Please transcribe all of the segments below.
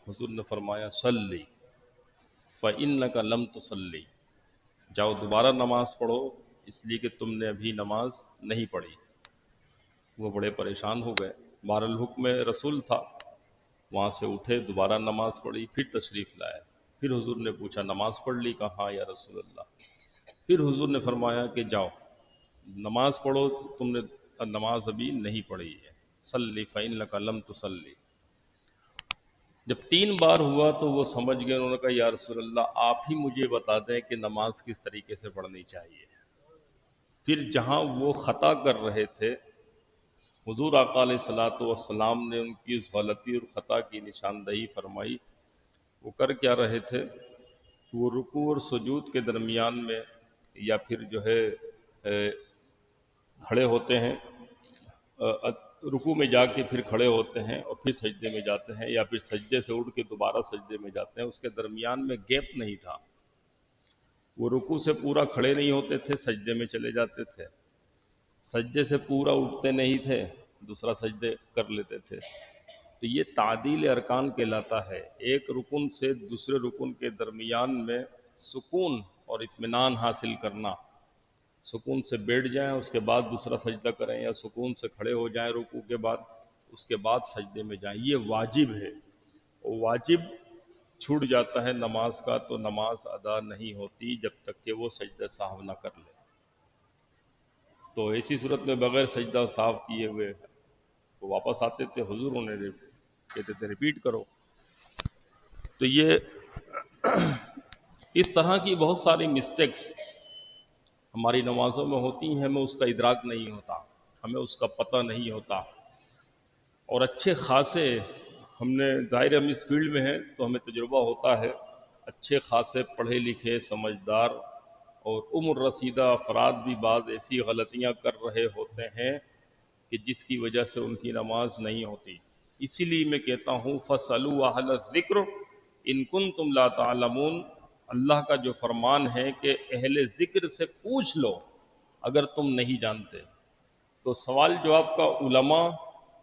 حضور نے فرمایا صلی فإنک لم تصلی، جاؤ دوبارہ نماز پڑھو اس لیے کہ تم نے ابھی نماز نہیں پڑھی۔ وہ بڑے پریشان ہو گئے، بہرحال حکم رسول تھا، وہاں سے اٹھے، دوبارہ نماز پڑھی، پھر تشریف لائے۔ پھر حضور نے پوچھا نماز پڑھ لی؟ کہا ہاں یا رسول اللہ۔ پھر حضور نے فرمایا کہ جاؤ نماز پڑھو، تم نے نماز ابھی نہیں پڑھی ہے، صلی فإنک لم تصلی۔ جب 3 بار ہوا تو وہ سمجھ گئے، انہوں نے کہا یا رسول اللہ آپ ہی مجھے بتا دیں کہ نماز کس طریقے سے پڑھنی چاہیے۔ پھر جہاں وہ خطا کر رہے تھے، حضور آقا علیہ الصلوۃ والسلام نے ان کی اس غلطی اور خطا کی نشاندہی فرمائی۔ وہ کر کیا رہے تھے؟ وہ رکوع اور سجود کے درمیان میں یا پھر جو ہے کھڑے ہوتے ہیں، رکوع میں جا کے پھر کھڑے ہوتے ہیں اور پھر سجدے میں جاتے ہیں، یا پھر سجدے سے اٹھ کے دوبارہ سجدے میں جاتے ہیں، اس کے درمیان میں گیپ نہیں تھا۔ وہ رکوع سے پورا کھڑے نہیں ہوتے تھے، سجدے میں چلے جاتے تھے، سجدے سے پورا اٹھتے نہیں تھے، دوسرا سجدے کر لیتے تھے۔ تو یہ تعدیل ارکان کہلاتا ہے، ایک رکن سے دوسرے رکن کے درمیان میں سکون اور اطمینان حاصل کرنا، سکون سے بیٹھ جائیں اس کے بعد دوسرا سجدہ کریں، یا سکون سے کھڑے ہو جائیں رکوع کے بعد، اس کے بعد سجدے میں جائیں، یہ واجب ہے۔ اور واجب چھوٹ جاتا ہے نماز کا تو نماز ادا نہیں ہوتی جب تک کہ وہ سجدہ سہو نہ کر لے۔ تو ایسی صورت میں بغیر سجدہ صاف کیے ہوئے وہ واپس آتے تھے، حضور انہیں کہتے تھے ریپیٹ کرو۔ تو یہ اس طرح کی بہت ساری مسٹیکس ہماری نمازوں میں ہوتی ہیں، ہمیں اس کا ادراک نہیں ہوتا، ہمیں اس کا پتہ نہیں ہوتا۔ اور اچھے خاصے ہم نے، ظاہر ہم اس فیلڈ میں ہیں تو ہمیں تجربہ ہوتا ہے، اچھے خاصے پڑھے لکھے سمجھدار اور عمر رسیدہ افراد بھی بعض ایسی غلطیاں کر رہے ہوتے ہیں کہ جس کی وجہ سے ان کی نماز نہیں ہوتی۔ اسی لیے میں کہتا ہوں فَاسْأَلُوا أَهْلَ الذِّكْرِ إِن كُنتُمْ لَا تَعْلَمُونَ، اللہ کا جو فرمان ہے کہ اہل ذکر سے پوچھ لو اگر تم نہیں جانتے۔ تو سوال جواب کا علماء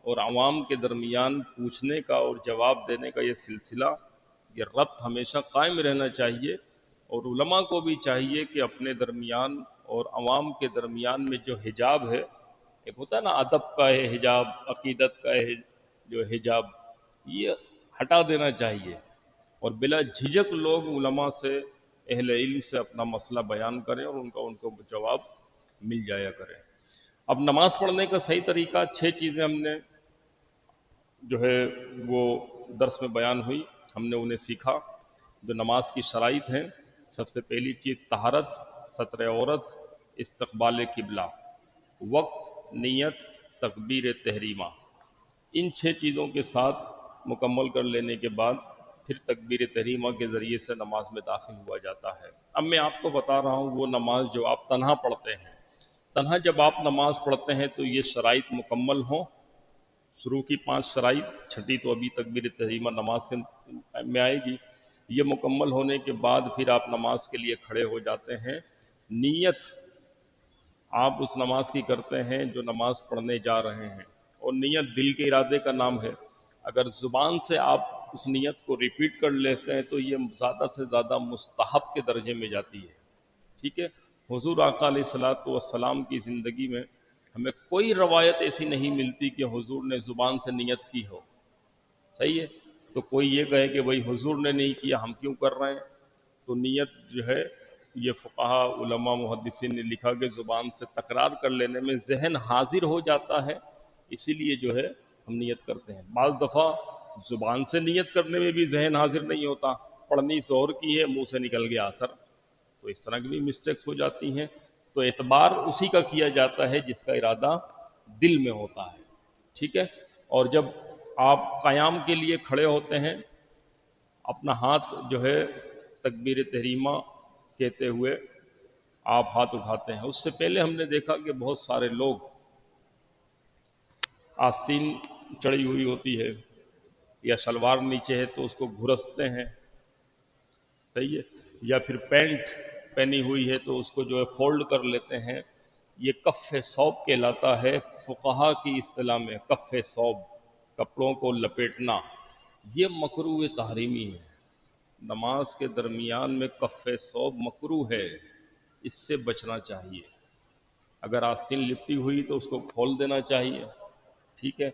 اور عوام کے درمیان پوچھنے کا اور جواب دینے کا یہ سلسلہ، یہ ربط ہمیشہ قائم رہنا چاہیے، اور علماء کو بھی چاہیے کہ اپنے درمیان اور عوام کے درمیان میں جو حجاب ہے، ایک ہوتا ہے نا ادب کا ہے حجاب، عقیدت کا ہے جو حجاب، یہ ہٹا دینا چاہیے، اور بلا جھجک لوگ علماء سے، اہل علم سے اپنا مسئلہ بیان کریں اور ان کو جواب مل جایا کرے۔ اب نماز پڑھنے کا صحیح طریقہ، 6 چیزیں ہم نے جو ہے وہ درس میں بیان ہوئی، ہم نے انہیں سیکھا جو نماز کی شرائط ہیں۔ سب سے پہلی چیز طہارت، ستر عورت، استقبال قبلہ، وقت، نیت، تکبیر تحریمہ۔ ان 6 چیزوں کے ساتھ مکمل کر لینے کے بعد پھر تکبیر تحریمہ کے ذریعے سے نماز میں داخل ہوا جاتا ہے۔ اب میں آپ کو بتا رہا ہوں وہ نماز جو آپ تنہا پڑھتے ہیں، تنہا جب آپ نماز پڑھتے ہیں تو یہ شرائط مکمل ہوں، شروع کی 5 شرائط، چھٹی تو ابھی تکبیر تحریمہ نماز کے میں آئے گی، یہ مکمل ہونے کے بعد پھر آپ نماز کے لیے کھڑے ہو جاتے ہیں۔ نیت آپ اس نماز کی کرتے ہیں جو نماز پڑھنے جا رہے ہیں، اور نیت دل کے ارادے کا نام ہے۔ اگر زبان سے آپ اس نیت کو ریپیٹ کر لیتے ہیں تو یہ زیادہ سے زیادہ مستحب کے درجے میں جاتی ہے، ٹھیک ہے۔ حضور آقا علیہ الصلوۃ والسلام کی زندگی میں ہمیں کوئی روایت ایسی نہیں ملتی کہ حضور نے زبان سے نیت کی ہو، صحیح ہے۔ تو کوئی یہ کہے کہ بھئی حضور نے نہیں کیا ہم کیوں کر رہے ہیں؟ تو نیت جو ہے یہ فقہاء، علماء، محدثین نے لکھا کہ زبان سے تکرار کر لینے میں ذہن حاضر ہو جاتا ہے، اسی لیے جو ہے ہم نیت کرتے ہیں۔ بعض دفعہ زبان سے نیت کرنے میں بھی ذہن حاضر نہیں ہوتا، پڑھنی ظہر کی ہے منہ سے نکل گیا عصر، تو اس طرح کی بھی مسٹیکس ہو جاتی ہیں۔ تو اعتبار اسی کا کیا جاتا ہے جس کا ارادہ دل میں ہوتا ہے، ٹھیک ہے۔ اور جب آپ قیام کے لیے کھڑے ہوتے ہیں، اپنا ہاتھ جو ہے تکبیر تحریمہ کہتے ہوئے آپ ہاتھ اٹھاتے ہیں۔ اس سے پہلے ہم نے دیکھا کہ بہت سارے لوگ آستین چڑھی ہوئی ہوتی ہے یا شلوار نیچے ہے تو اس کو گھرستے ہیں، صحیح ہے، یا پھر پینٹ پہنی ہوئی ہے تو اس کو جو ہے فولڈ کر لیتے ہیں، یہ کف ثوب کہلاتا ہے فقہا کی اصطلاح میں۔ کف ثوب، کپڑوں کو لپیٹنا، یہ مکروہ تحریمی ہے۔ نماز کے درمیان میں کف ثوب مکروہ ہے، اس سے بچنا چاہیے۔ اگر آستین لپٹی ہوئی تو اس کو کھول دینا چاہیے، ٹھیک ہے،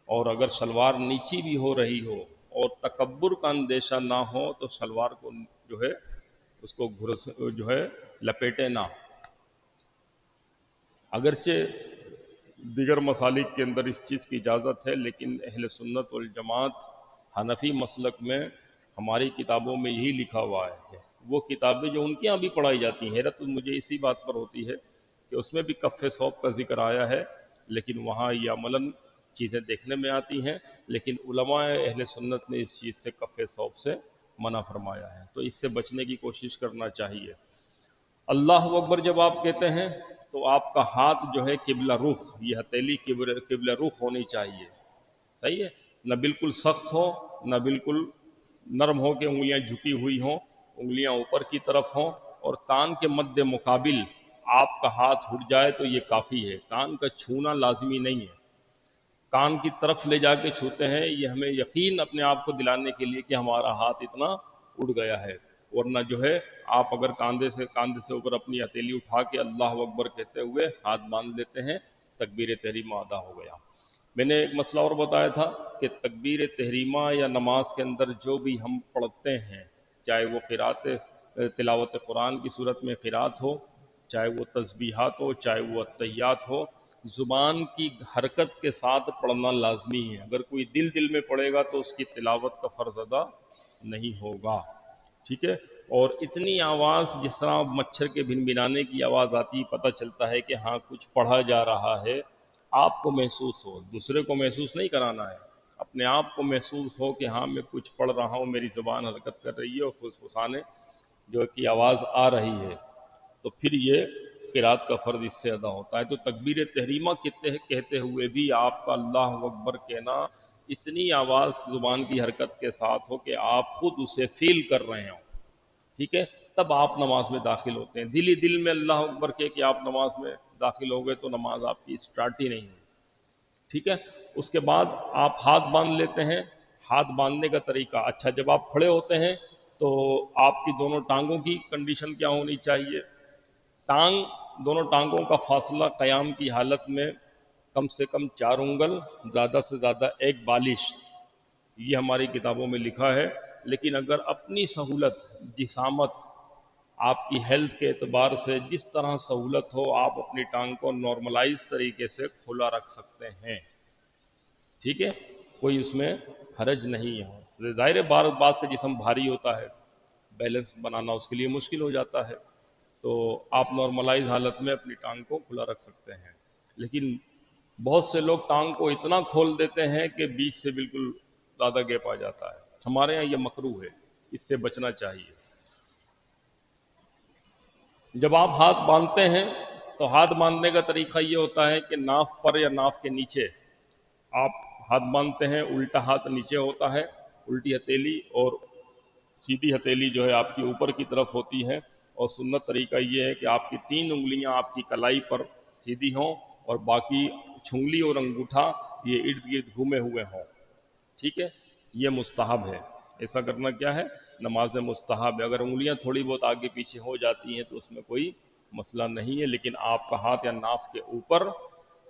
اور اگر شلوار نیچی بھی ہو رہی ہو اور تکبر کا اندیشہ نہ ہو تو شلوار کو جو ہے اس کو جو ہے لپیٹے نہ۔ اگرچہ دیگر مسالک کے اندر اس چیز کی اجازت ہے، لیکن اہل سنت والجماعت حنفی مسلک میں ہماری کتابوں میں یہی لکھا ہوا ہے۔ وہ کتابیں جو ان کے یہاں بھی پڑھائی جاتی ہیں، حیرت مجھے اسی بات پر ہوتی ہے کہ اس میں بھی کف ثوب کا ذکر آیا ہے، لیکن وہاں یہ عملاً چیزیں دیکھنے میں آتی ہیں، لیکن علماء اہل سنت نے اس چیز سے کف ثوب سے منع فرمایا ہے، تو اس سے بچنے کی کوشش کرنا چاہیے۔ اللہ اکبر جب آپ کہتے ہیں تو آپ کا ہاتھ جو ہے قبلہ رخ، یہ ہتھیلی قبلہ رخ ہونی چاہیے، صحیح ہے، نہ بالکل سخت ہو نہ بالکل نرم ہو کہ انگلیاں جھکی ہوئی ہوں، انگلیاں اوپر کی طرف ہوں، اور کان کے مد مقابل آپ کا ہاتھ اٹھ جائے تو یہ کافی ہے، کان کا چھونا لازمی نہیں ہے۔ کان کی طرف لے جا کے چھوتے ہیں، یہ ہمیں یقین اپنے آپ کو دلانے کے لیے کہ ہمارا ہاتھ اتنا اڑ گیا ہے، ورنہ جو ہے آپ اگر کاندھے سے اوپر اپنی ہتھیلی اٹھا کے اللہ اکبر کہتے ہوئے ہاتھ باندھ لیتے ہیں، تکبیر تحریمہ ادا ہو گیا۔ میں نے ایک مسئلہ اور بتایا تھا کہ تکبیر تحریمہ یا نماز کے اندر جو بھی ہم پڑھتے ہیں، چاہے وہ قرات تلاوت قرآن کی صورت میں قرات ہو، چاہے وہ تسبیحات ہو، چاہے وہ التحیات ہو، زبان کی حرکت کے ساتھ پڑھنا لازمی ہے۔ اگر کوئی دل میں پڑھے گا تو اس کی تلاوت کا فرض ادا نہیں ہوگا، ٹھیک ہے۔ اور اتنی آواز جس طرح مچھر کے بھنبھنانے کی آواز آتی، پتہ چلتا ہے کہ ہاں کچھ پڑھا جا رہا ہے، آپ کو محسوس ہو، دوسرے کو محسوس نہیں کرانا ہے، اپنے آپ کو محسوس ہو کہ ہاں میں کچھ پڑھ رہا ہوں، میری زبان حرکت کر رہی ہے اور فسفسانے جو کی آواز آ رہی ہے، تو پھر یہ قرات کا فرض اس سے ادا ہوتا ہے۔ تو تکبیر تحریمہ کہتے ہوئے بھی آپ کا اللہ اکبر کہنا اتنی آواز زبان کی حرکت کے ساتھ ہو کہ آپ خود اسے فیل کر رہے ہوں، ٹھیک ہے، تب آپ نماز میں داخل ہوتے ہیں۔ دل ہی دل میں اللہ اکبر کہہ کہ آپ نماز میں داخل ہو گئے تو نماز آپ کی سٹارٹ ہی نہیں ہے، ٹھیک ہے۔ اس کے بعد آپ ہاتھ باندھ لیتے ہیں۔ ہاتھ باندھنے کا طریقہ، اچھا جب آپ کھڑے ہوتے ہیں تو آپ کی دونوں ٹانگوں کی کنڈیشن کیا ہونی چاہیے؟ دونوں ٹانگوں کا فاصلہ قیام کی حالت میں کم سے کم 4 انگل، زیادہ سے زیادہ 1 بالش، یہ ہماری کتابوں میں لکھا ہے۔ لیکن اگر اپنی سہولت، جسامت، آپ کی ہیلتھ کے اعتبار سے جس طرح سہولت ہو، آپ اپنی ٹانگ کو نارملائز طریقے سے کھلا رکھ سکتے ہیں، ٹھیک ہے، کوئی اس میں حرج نہیں ہے۔ ظاہر ہے بعض کا جسم بھاری ہوتا ہے، بیلنس بنانا اس کے لیے مشکل ہو جاتا ہے، تو آپ نارملائز حالت میں اپنی ٹانگ کو کھلا رکھ سکتے ہیں۔ لیکن بہت سے لوگ ٹانگ کو اتنا کھول دیتے ہیں کہ بیچ سے بالکل زیادہ گیپ آ جاتا ہے، ہمارے یہاں یہ مکروہ ہے، اس سے بچنا چاہیے۔ جب آپ ہاتھ باندھتے ہیں تو ہاتھ باندھنے کا طریقہ یہ ہوتا ہے کہ ناف پر یا ناف کے نیچے آپ ہاتھ باندھتے ہیں، الٹا ہاتھ نیچے ہوتا ہے، الٹی ہتھیلی اور سیدھی ہتھیلی جو ہے آپ کی اوپر کی طرف ہوتی ہے، اور سنت طریقہ یہ ہے کہ آپ کی 3 انگلیاں آپ کی کلائی پر سیدھی ہوں اور باقی چھنگلی اور انگوٹھا یہ ارد گرد گھومے ہوئے ہوں، ٹھیک ہے، یہ مستحب ہے۔ ایسا کرنا کیا ہے؟ نماز میں مستحب ہے۔ اگر انگلیاں تھوڑی بہت آگے پیچھے ہو جاتی ہیں تو اس میں کوئی مسئلہ نہیں ہے، لیکن آپ کا ہاتھ یا ناف کے اوپر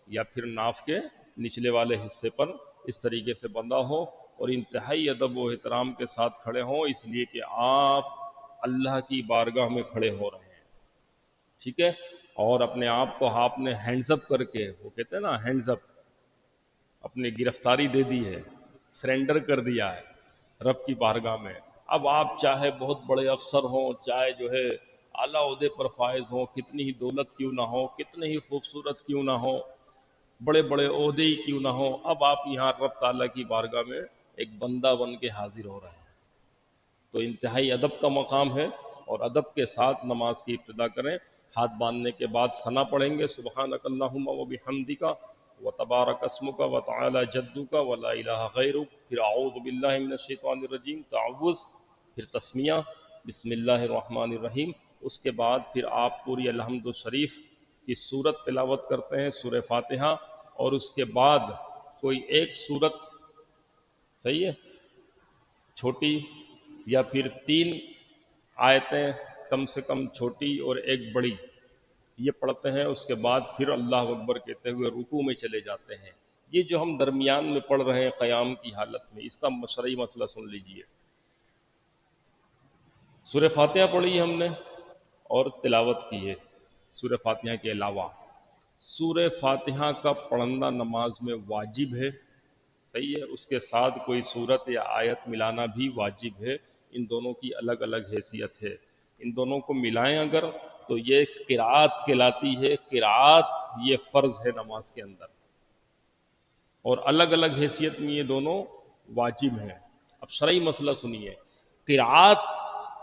یا پھر ناف کے نچلے والے حصے پر اس طریقے سے بندھا ہو، اور انتہائی ادب و احترام کے ساتھ کھڑے ہوں، اس لیے کہ آپ اللہ کی بارگاہ میں کھڑے ہو رہے ہیں، ٹھیک ہے، اور اپنے آپ کو آپ نے ہینڈز اپ کر کے، وہ کہتے ہیں نا ہینڈز اپ، اپنی گرفتاری دے دی ہے، سرنڈر کر دیا ہے رب کی بارگاہ میں۔ اب آپ چاہے بہت بڑے افسر ہوں، چاہے جو ہے اعلیٰ عہدے پر فائز ہوں، کتنی ہی دولت کیوں نہ ہو، کتنے ہی خوبصورت کیوں نہ ہو، بڑے بڑے عہدے ہی کیوں نہ ہو، اب آپ یہاں رب تعالیٰ کی بارگاہ میں ایک بندہ بن کے حاضر ہو رہے ہیں، تو انتہائی ادب کا مقام ہے، اور ادب کے ساتھ نماز کی ابتدا کریں۔ ہاتھ باندھنے کے بعد ثنا پڑھیں گے، سبحانک اللہم و بحمدک وتبارک اسمک وتعالی جدک ولا الہ غیرک، پھر اعوذ باللہ من الشیطان الرجیم، تعوذ، پھر تسمیہ، بسم اللہ الرحمن الرحیم۔ اس کے بعد پھر آپ پوری الحمد شریف کی سورت تلاوت کرتے ہیں، سورہ فاتحہ، اور اس کے بعد کوئی ایک سورت، صحیح ہے، چھوٹی یا پھر 3 آیتیں کم سے کم چھوٹی اور ایک بڑی، یہ پڑھتے ہیں، اس کے بعد پھر اللہ اکبر کہتے ہوئے رکوع میں چلے جاتے ہیں۔ یہ جو ہم درمیان میں پڑھ رہے ہیں قیام کی حالت میں، اس کا شرعی مسئلہ سن لیجئے۔ سورہ فاتحہ پڑھی ہم نے اور تلاوت کی ہے سورہ فاتحہ کے علاوہ۔ سورہ فاتحہ کا پڑھنا نماز میں واجب ہے، صحیح ہے، اس کے ساتھ کوئی سورت یا آیت ملانا بھی واجب ہے۔ ان دونوں کی الگ الگ حیثیت ہے، ان دونوں کو ملائیں اگر تو یہ قرات کہلاتی ہے۔ قرات یہ فرض ہے نماز کے اندر، اور الگ الگ حیثیت میں یہ دونوں واجب ہیں۔ اب شرعی مسئلہ سنیے، قرات،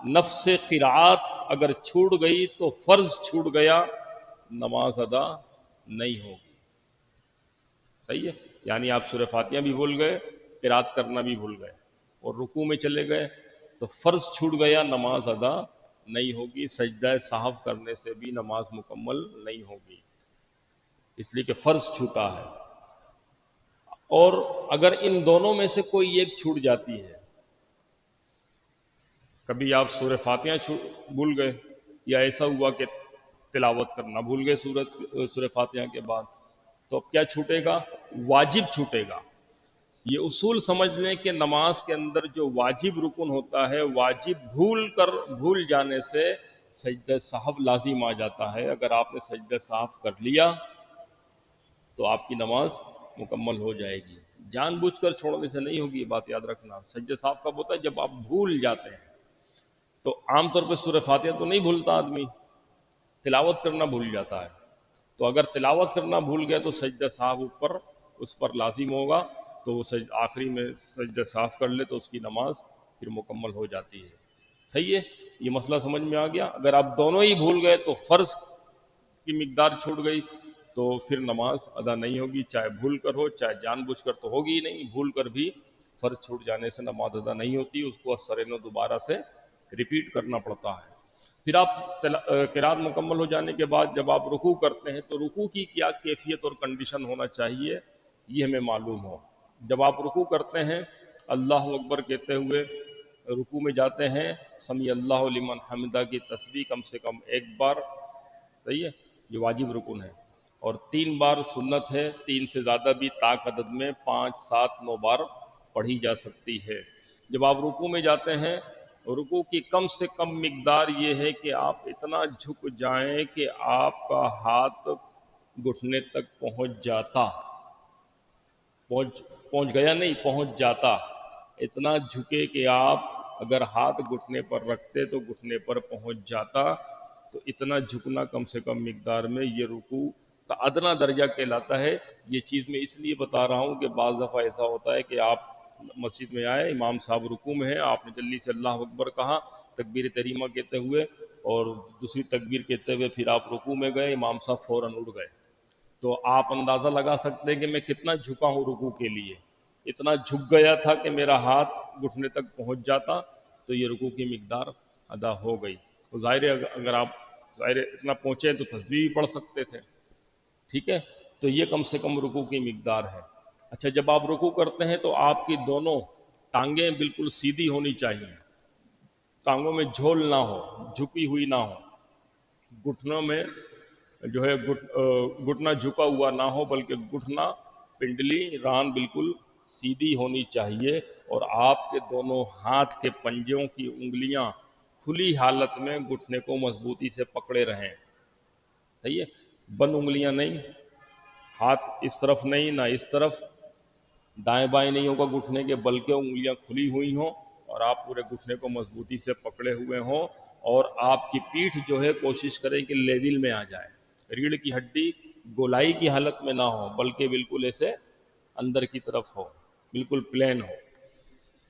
نفس قرات اگر چھوٹ گئی تو فرض چھوٹ گیا، نماز ادا نہیں ہوگی، صحیح ہے۔ یعنی آپ سورہ فاتحہ بھی بھول گئے، قرات کرنا بھی بھول گئے اور رکوع میں چلے گئے تو فرض چھوٹ گیا، نماز ادا نہیں ہوگی۔ سجدہ سہو کرنے سے بھی نماز مکمل نہیں ہوگی، اس لیے کہ فرض چھوٹا ہے۔ اور اگر ان دونوں میں سے کوئی ایک چھوٹ جاتی ہے، کبھی آپ سورہ فاتحہ بھول گئے، یا ایسا ہوا کہ تلاوت کرنا بھول گئے سورہ فاتحہ کے بعد، تو اب کیا چھوٹے گا؟ واجب چھوٹے گا۔ یہ اصول سمجھ لیں کہ نماز کے اندر جو واجب رکن ہوتا ہے، واجب بھول جانے سے سجدہ سہو لازم آ جاتا ہے۔ اگر آپ نے سجدہ سہو کر لیا تو آپ کی نماز مکمل ہو جائے گی، جان بوجھ کر چھوڑنے سے نہیں ہوگی، یہ بات یاد رکھنا۔ سجدہ سہو کب ہوتا ہے؟ جب آپ بھول جاتے ہیں۔ تو عام طور پہ سورہ فاتحہ تو نہیں بھولتا آدمی، تلاوت کرنا بھول جاتا ہے، تو اگر تلاوت کرنا بھول گیا تو سجدہ سہو اس پر لازم ہوگا، تو وہ آخری میں سجدہ سہو کر لے تو اس کی نماز پھر مکمل ہو جاتی ہے، صحیح ہے۔ یہ مسئلہ سمجھ میں آ گیا؟ اگر آپ دونوں ہی بھول گئے تو فرض کی مقدار چھوٹ گئی تو پھر نماز ادا نہیں ہوگی، چاہے بھول کر ہو چاہے جان بوجھ کر، تو ہوگی ہی نہیں، بھول کر بھی فرض چھوٹ جانے سے نماز ادا نہیں ہوتی، اس کو سرینو دوبارہ سے ریپیٹ کرنا پڑتا ہے۔ پھر آپ قرات مکمل ہو جانے کے بعد جب آپ رکوع کرتے ہیں تو رکوع کی کیا کیفیت اور کنڈیشن ہونا چاہیے یہ ہمیں معلوم ہو۔ جب آپ رکوع کرتے ہیں اللہ اکبر کہتے ہوئے رکوع میں جاتے ہیں، سمیع اللہ لمن حمدہ کی تسبیح کم سے کم ایک بار، صحیح ہے، یہ واجب رکن ہے، اور 3 بار سنت ہے، 3 سے زیادہ بھی طاق عدد میں 5 7 9 بار پڑھی جا سکتی ہے۔ جب آپ رکوع میں جاتے ہیں، رکوع کی کم سے کم مقدار یہ ہے کہ آپ اتنا جھک جائیں کہ آپ کا ہاتھ گھٹنے تک پہنچ جاتا، پہنچ گیا نہیں، پہنچ جاتا، اتنا جھکے کہ آپ اگر ہاتھ گھٹنے پر رکھتے تو گھٹنے پر پہنچ جاتا، تو اتنا جھکنا کم سے کم مقدار میں یہ رکوع کا ادنا درجہ کہلاتا ہے۔ یہ چیز میں اس لیے بتا رہا ہوں کہ بعض دفعہ ایسا ہوتا ہے کہ آپ مسجد میں آئے، امام صاحب رکوع میں ہیں، آپ نے جلدی سے اللہ اکبر کہا تکبیر تحریمہ کہتے ہوئے، اور دوسری تکبیر کہتے ہوئے پھر آپ رکوع میں گئے، امام صاحب فوراً اٹھ گئے، تو آپ اندازہ لگا سکتے ہیں کہ میں کتنا جھکا ہوں رکوع کے لیے، اتنا جھک گیا تھا کہ میرا ہاتھ گھٹنے تک پہنچ جاتا، تو یہ رکوع کی مقدار ادا ہو گئی۔ تو ظاہر ہے اگر آپ اتنا پہنچے تو تسبیح بھی پڑھ سکتے تھے، ٹھیک ہے، تو یہ کم سے کم رکوع کی مقدار ہے۔ اچھا، جب آپ رکوع کرتے ہیں تو آپ کی دونوں ٹانگیں بالکل سیدھی ہونی چاہیے، ٹانگوں میں جھول نہ ہو، جھکی ہوئی نہ ہو، گھٹنوں میں جو ہے گھٹنا جھکا ہوا نہ ہو، بلکہ گھٹنا پنڈلی ران بالکل سیدھی ہونی چاہیے، اور آپ کے دونوں ہاتھ کے پنجوں کی انگلیاں کھلی حالت میں گھٹنے کو مضبوطی سے پکڑے رہیں، صحیح ہے، بند انگلیاں نہیں، ہاتھ اس طرف نہیں نہ اس طرف، دائیں بائیں نہیں ہوگا گھٹنے کے، بلکہ انگلیاں کھلی ہوئی ہوں اور آپ پورے گھٹنے کو مضبوطی سے پکڑے ہوئے ہوں، اور آپ کی پیٹھ جو ہے کوشش کریں کہ لیول میں آ جائے، ریڑھ کی ہڈی گولائی کی حالت میں نہ ہو، بلکہ بالکل ایسے اندر کی طرف ہو، بالکل پلین ہو،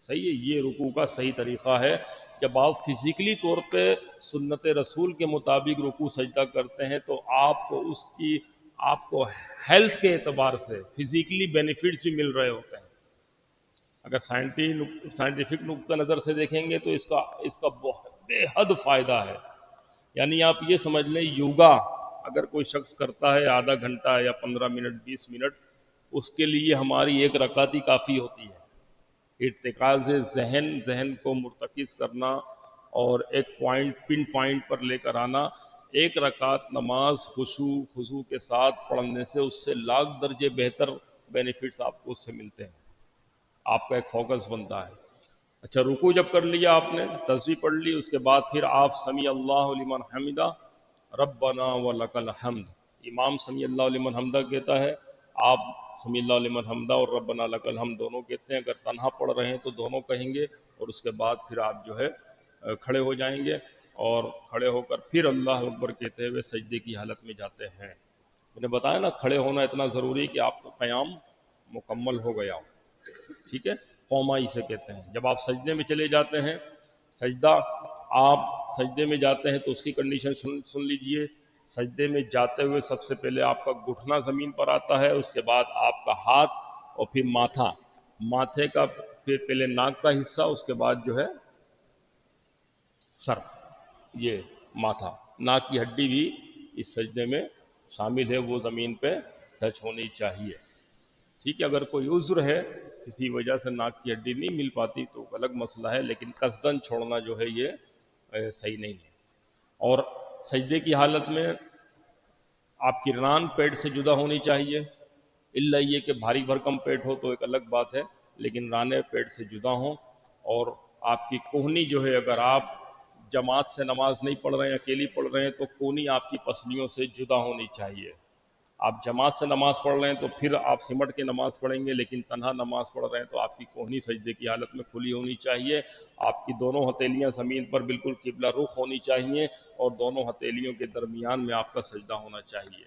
صحیح ہے۔ یہ رکوع کا صحیح طریقہ ہے۔ جب آپ فزیکلی طور پہ سنت رسول کے مطابق رکوع سجدہ کرتے ہیں تو آپ کو ہیلتھ کے اعتبار سے فزیکلی بینیفٹس بھی مل رہے ہوتے ہیں۔ اگر سائنٹیفک نقطہ نظر سے دیکھیں گے تو اس کا بہت بے حد فائدہ ہے۔ یعنی آپ یہ سمجھ لیں، یوگا اگر کوئی شخص کرتا ہے آدھا گھنٹہ یا 15 منٹ 20 منٹ، اس کے لیے ہماری ایک رکعت ہی کافی ہوتی ہے، ارتکاز ذہن، ذہن کو مرتکز کرنا اور ایک پوائنٹ، پن پوائنٹ پر لے کر آنا. ایک رکعت نماز خضوع کے ساتھ پڑھنے سے اس سے لاکھ درجے بہتر بینیفٹس آپ کو اس سے ملتے ہیں. آپ کا ایک فوکس بنتا ہے. اچھا، رکوع جب کر لیا آپ نے، تسبیح پڑھ لی، اس کے بعد پھر آپ سمیع اللہ لمن حمدہ ربنا ولک الحمد، امام سمیع اللہ لمن حمدہ کہتا ہے، آپ سمیع اللہ لمن حمدہ اور ربنا لک الحمد دونوں کہتے ہیں. اگر تنہا پڑھ رہے ہیں تو دونوں کہیں گے، اور اس کے بعد پھر آپ جو ہے کھڑے ہو جائیں گے، اور کھڑے ہو کر پھر اللہ اکبر کہتے ہوئے سجدے کی حالت میں جاتے ہیں. میں نے بتایا نا، کھڑے ہونا اتنا ضروری کہ آپ کا قیام مکمل ہو گیا ہو. ٹھیک ہے، قوما اسے کہتے ہیں. جب آپ سجدے میں چلے جاتے ہیں، سجدہ، آپ سجدے میں جاتے ہیں تو اس کی کنڈیشن سن لیجئے. سجدے میں جاتے ہوئے سب سے پہلے آپ کا گھٹنا زمین پر آتا ہے، اس کے بعد آپ کا ہاتھ، اور پھر ماتھا، ماتھے کا پھر پہلے ناک کا حصہ، اس کے بعد جو ہے سر. یہ ماتھا، ناک کی ہڈی بھی اس سجدے میں شامل ہے، وہ زمین پہ ٹچ ہونی چاہیے. ٹھیک ہے، اگر کوئی عذر ہے، کسی وجہ سے ناک کی ہڈی نہیں مل پاتی تو الگ مسئلہ ہے، لیکن قصدن چھوڑنا جو ہے یہ صحیح نہیں ہے. اور سجدے کی حالت میں آپ کی ران پیٹ سے جدا ہونی چاہیے، الا یہ کہ بھاری بھرکم پیٹ ہو تو ایک الگ بات ہے، لیکن رانے پیٹ سے جدا ہوں. اور آپ کی کوہنی جو ہے، اگر آپ جماعت سے نماز نہیں پڑھ رہے ہیں، اکیلی پڑھ رہے ہیں، تو کوہنی آپ کی پسلیوں سے جدا ہونی چاہیے. آپ جماعت سے نماز پڑھ رہے ہیں تو پھر آپ سمٹ کے نماز پڑھیں گے، لیکن تنہا نماز پڑھ رہے ہیں تو آپ کی کوہنی سجدے کی حالت میں کھلی ہونی چاہیے. آپ کی دونوں ہتھیلیاں زمین پر بالکل قبلہ رخ ہونی چاہیے، اور دونوں ہتھیلیوں کے درمیان میں آپ کا سجدہ ہونا چاہیے.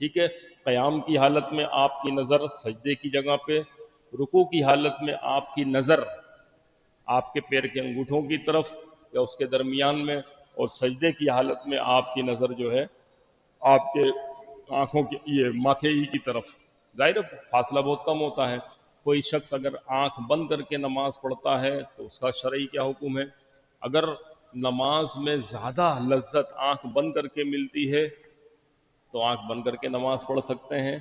ٹھیک ہے، قیام کی حالت میں آپ کی نظر سجدے کی جگہ پہ، رکوع کی حالت میں آپ کی نظر آپ کے پیر کے انگوٹھوں کی طرف یا اس کے درمیان میں، اور سجدے کی حالت میں آپ کی نظر جو ہے آپ کے آنکھوں کی، یہ ماتھے ہی کی طرف. ظاہر ہے فاصلہ بہت کم ہوتا ہے. کوئی شخص اگر آنکھ بند کر کے نماز پڑھتا ہے تو اس کا شرعی کیا حکم ہے؟ اگر نماز میں زیادہ لذت آنکھ بند کر کے ملتی ہے تو آنکھ بند کر کے نماز پڑھ سکتے ہیں،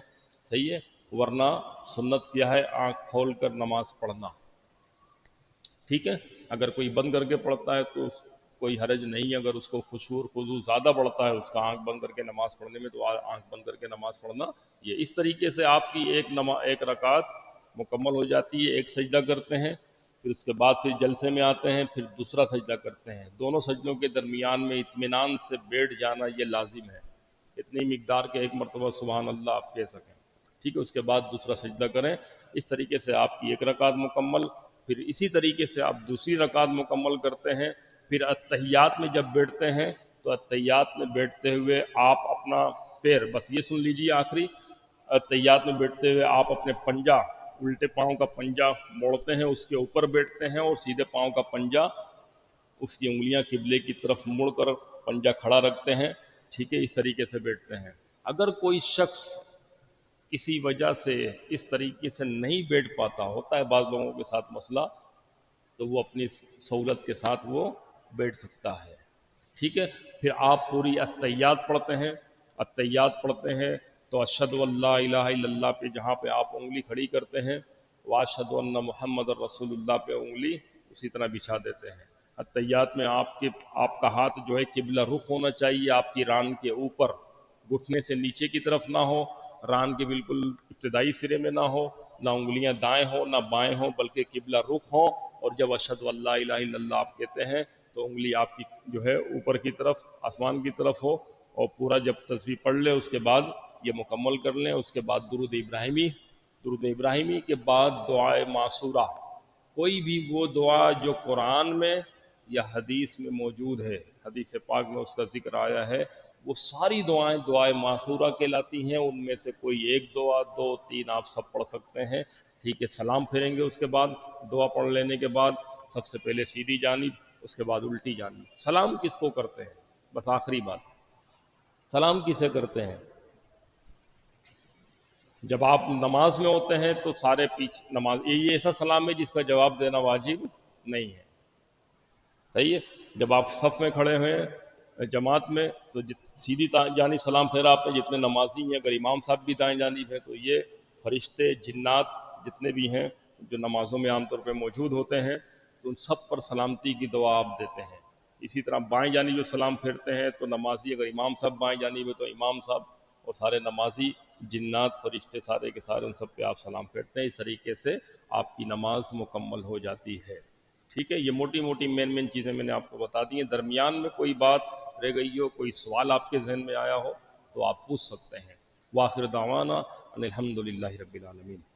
صحیح ہے. ورنہ سنت کیا ہے؟ آنکھ کھول کر نماز پڑھنا. ٹھیک ہے، اگر کوئی بند کر کے پڑھتا ہے تو کوئی حرج نہیں. اگر اس کو خشوع اور خضوع زیادہ بڑھتا ہے اس کا آنکھ بند کر کے نماز پڑھنے میں، تو آنکھ بند کر کے نماز پڑھنا. یہ اس طریقے سے آپ کی ایک رکعت مکمل ہو جاتی ہے. ایک سجدہ کرتے ہیں، پھر اس کے بعد پھر جلسے میں آتے ہیں، پھر دوسرا سجدہ کرتے ہیں. دونوں سجدوں کے درمیان میں اطمینان سے بیٹھ جانا یہ لازم ہے، اتنی مقدار کے ایک مرتبہ سبحان اللہ آپ کہہ سکیں. ٹھیک ہے، اس کے بعد دوسرا سجدہ کریں. اس طریقے سے آپ کی ایک رکعت مکمل. پھر اسی طریقے سے آپ دوسری رکعت مکمل کرتے ہیں. پھر اتحیات میں جب بیٹھتے ہیں تو اتحیات میں بیٹھتے ہوئے آپ اپنا پیر، بس یہ سن لیجیے آخری، اتحیات میں بیٹھتے ہوئے آپ اپنے پنجہ، الٹے پاؤں کا پنجہ موڑتے ہیں، اس کے اوپر بیٹھتے ہیں، اور سیدھے پاؤں کا پنجہ، اس کی انگلیاں قبلے کی طرف مڑ کر پنجہ کھڑا رکھتے ہیں. ٹھیک ہے، اس طریقے سے بیٹھتے ہیں. اگر کوئی شخص کسی وجہ سے اس طریقے سے نہیں بیٹھ پاتا، ہوتا ہے بعض لوگوں کے ساتھ مسئلہ، تو وہ اپنی سہولت کے ساتھ وہ بیٹھ سکتا ہے. ٹھیک ہے، پھر آپ پوری اتحیات پڑھتے ہیں. اتحیات پڑھتے ہیں تو اشہد ان لا الہ الا اللہ پہ جہاں پہ آپ انگلی کھڑی کرتے ہیں، واشہد ان محمد رسول اللہ پہ انگلی اسی طرح بچھا دیتے ہیں. اتحیات میں آپ کا ہاتھ جو ہے قبلہ رخ ہونا چاہیے، آپ کی ران کے اوپر، گھٹنے سے نیچے کی طرف نہ ہو، ران کے بالکل ابتدائی سرے میں نہ ہو، نہ انگلیاں دائیں ہوں نہ بائیں ہوں، بلکہ قبلہ رخ ہوں. اور جب اشہد ان لا الہ الا اللہ آپ کہتے ہیں تو انگلی آپ کی جو ہے اوپر کی طرف، آسمان کی طرف ہو، اور پورا جب تسبیح پڑھ لے اس کے بعد یہ مکمل کر لیں. اس کے بعد درود ابراہیمی، درود ابراہیمی کے بعد دعائے معصورہ، کوئی بھی وہ دعا جو قرآن میں یا حدیث میں موجود ہے، حدیث پاک میں اس کا ذکر آیا ہے، وہ ساری دعائیں دعائے معصورہ کہلاتی ہیں. ان میں سے کوئی ایک دعا، دو، تین آپ سب پڑھ سکتے ہیں. ٹھیک ہے، سلام پھیریں گے اس کے بعد، دعا پڑھ لینے کے بعد سب سے پہلے سیدھی جانب، اس کے بعد الٹی جانب. سلام کس کو کرتے ہیں؟ بس آخری بات، سلام کسے کرتے ہیں؟ جب آپ نماز میں ہوتے ہیں تو سارے پیچھے نماز، یہ ایسا سلام ہے جس کا جواب دینا واجب نہیں ہے، صحیح ہے. جب آپ صف میں کھڑے ہیں جماعت میں تو سیدھی جانب سلام پھیرا آپ نے، جتنے نمازی ہیں، اگر امام صاحب بھی دائیں جانب ہیں تو یہ فرشتے، جنات جتنے بھی ہیں جو نمازوں میں عام طور پہ موجود ہوتے ہیں، تو ان سب پر سلامتی کی دعا آپ دیتے ہیں۔ اسی طرح بائیں جانب جو سلام پھیرتے ہیں تو نمازی، اگر امام صاحب بائیں جانب ہے تو امام صاحب اور سارے نمازی، جنات، فرشتے، سارے کے سارے، ان سب پہ آپ سلام پھیرتے ہیں۔ اس طریقے سے آپ کی نماز مکمل ہو جاتی ہے۔ ٹھیک ہے، یہ موٹی موٹی مین چیزیں میں نے آپ کو بتا دی ہیں۔ درمیان میں کوئی بات رہ گئی ہو، کوئی سوال آپ کے ذہن میں آیا ہو تو آپ پوچھ سکتے ہیں۔ وآخر دعوانا ان الحمد للہ رب العالمین۔